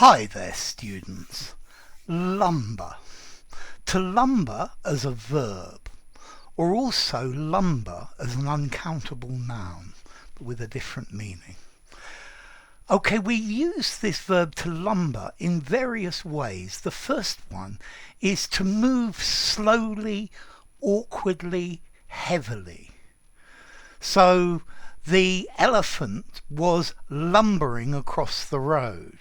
Hi there, students. Lumber. To lumber as a verb, or also lumber as an uncountable noun, but with a different meaning. Okay, we use this verb to lumber in various ways. The first one is to move slowly, awkwardly, heavily. So the elephant was lumbering across the road.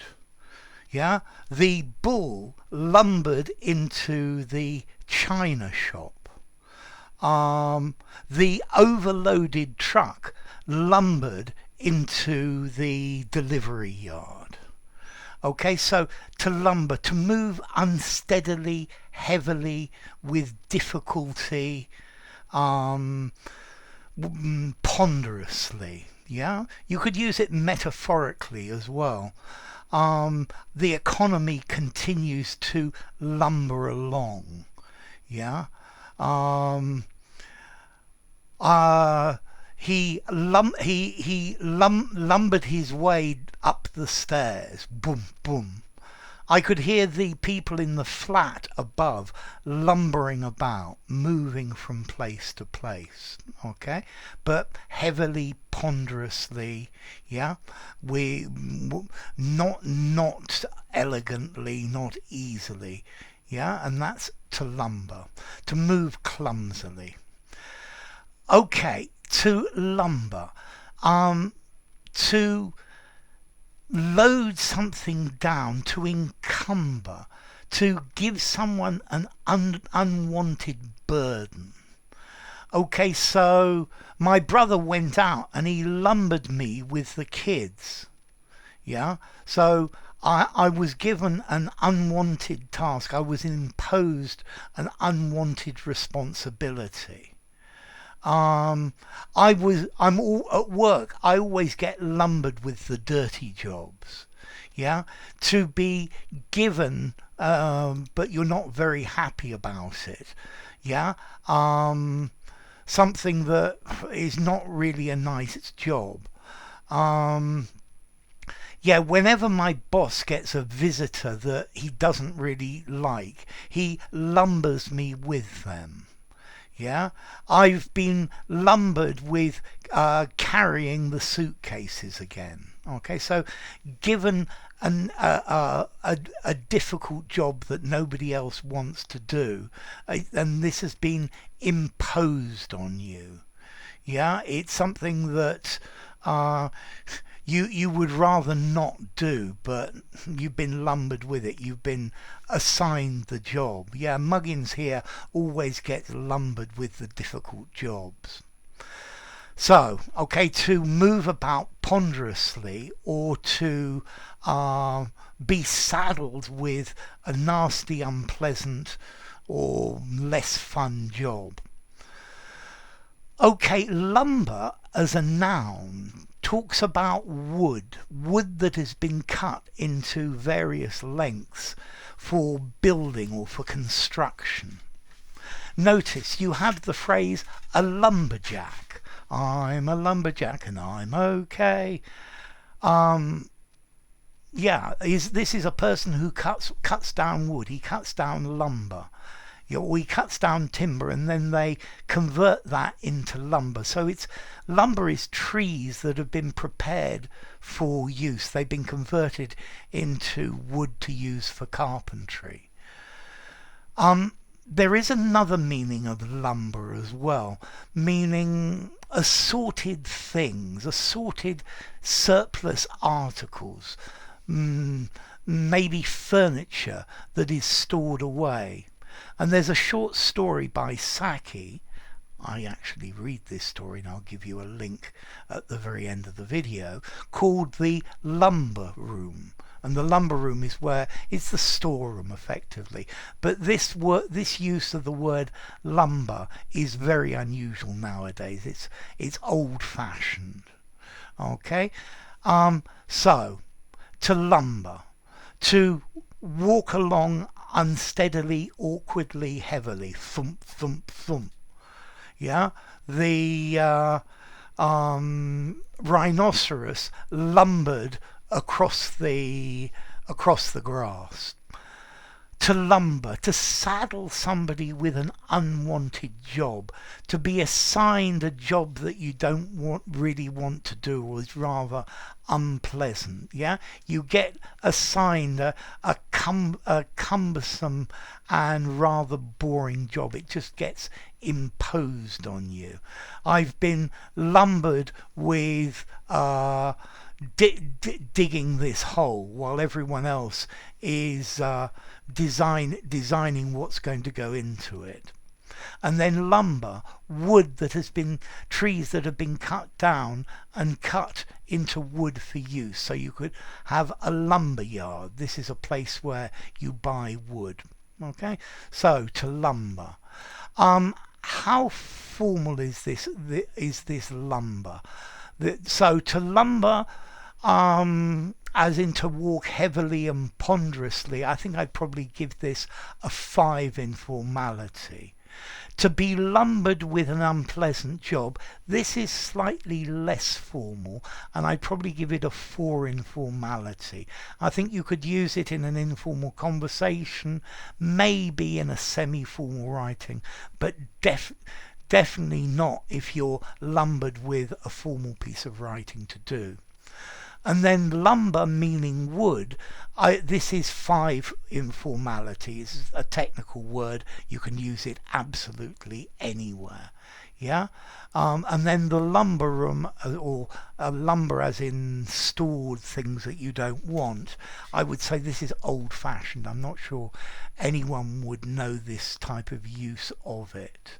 Yeah, the bull lumbered into the china shop. The overloaded truck lumbered into the delivery yard. Okay, so to lumber, to move unsteadily, heavily, with difficulty, ponderously. Yeah, you could use it metaphorically as well. The economy continues to lumber along. Yeah. He lumbered his way up the stairs. Boom, boom. I could hear the people in the flat above lumbering about, moving from place to place. Okay, but heavily, ponderously, yeah. We not elegantly, not easily, yeah. And that's to lumber, to move clumsily. Okay, to lumber, to load something down, to encumber, to give someone an unwanted burden. Okay, so my brother went out and he lumbered me with the kids. Yeah, so I was given an unwanted task. I was imposed an unwanted responsibility. I'm all at work. I always get lumbered with the dirty jobs. Yeah, to be given, but you're not very happy about it. Yeah, something that is not really a nice job. Yeah, whenever my boss gets a visitor that he doesn't really like, he lumbers me with them. Yeah, I've been lumbered with carrying the suitcases again. Okay, so given a difficult job that nobody else wants to do, and this has been imposed on you. Yeah, it's something that you would rather not do, but you've been lumbered with it. You've been assigned the job. Yeah, Muggins here always gets lumbered with the difficult jobs. So, okay, to move about ponderously, or to be saddled with a nasty, unpleasant, or less fun job. Okay, lumber as a noun talks about wood that has been cut into various lengths for building or for construction. Notice you have the phrase a lumberjack. I'm a lumberjack and I'm okay. Yeah, this is a person who cuts down wood. He cuts down lumber. He cuts down timber and then they convert that into lumber. So lumber is trees that have been prepared for use. They've been converted into wood to use for carpentry. There is another meaning of lumber as well, meaning assorted things, assorted surplus articles, maybe furniture that is stored away. And there's a short story by Saki. I actually read this story and I'll give you a link at the very end of the video, called The Lumber Room. And the lumber room is where it's the storeroom effectively. But this use of the word lumber is very unusual nowadays. It's old fashioned. Okay? So to lumber, to walk along unsteadily, awkwardly, heavily, thump, thump, thump. Yeah, the rhinoceros lumbered across the across the grass. To lumber, to saddle somebody with an unwanted job, to be assigned a job that you don't really want to do, or is rather unpleasant. Yeah, you get assigned a cumbersome and rather boring job. It just gets imposed on you. I've been lumbered with digging this hole while everyone else is designing what's going to go into it. And then lumber, wood that has been, trees that have been cut down and cut into wood for use. So you could have a lumber yard. This is a place where you buy wood. Okay, so to lumber. How formal is this? Is this lumber? So to lumber, as in to walk heavily and ponderously, I think I'd probably give this a 5 in formality. To be lumbered with an unpleasant job, this is slightly less formal, and I'd probably give it a 4 in formality. I think you could use it in an informal conversation, maybe in a semi-formal writing, but definitely not if you're lumbered with a formal piece of writing to do. And then lumber, meaning wood, this is 5 in formality. It's a technical word. You can use it absolutely anywhere. Yeah, and then the lumber room, or lumber as in stored things that you don't want, I would say this is old-fashioned. I'm not sure anyone would know this type of use of it.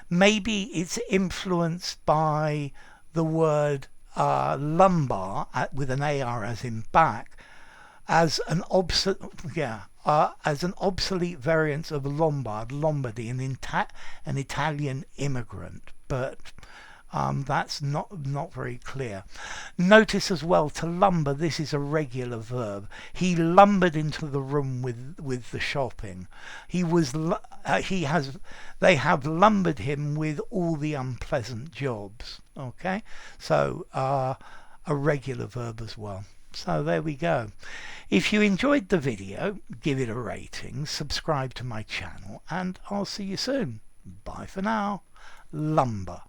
Maybe it's influenced by the word lumbar, with an AR as in back, as an obsolete variant of Lombardy, an Italian immigrant, but that's not very clear. Notice as well, to lumber, this is a regular verb. He lumbered into the room with the shopping. They have lumbered him with all the unpleasant jobs. Okay, so a regular verb as well. So there we go. If you enjoyed the video, give it a rating, subscribe to my channel, and I'll see you soon. Bye for now. Lumber.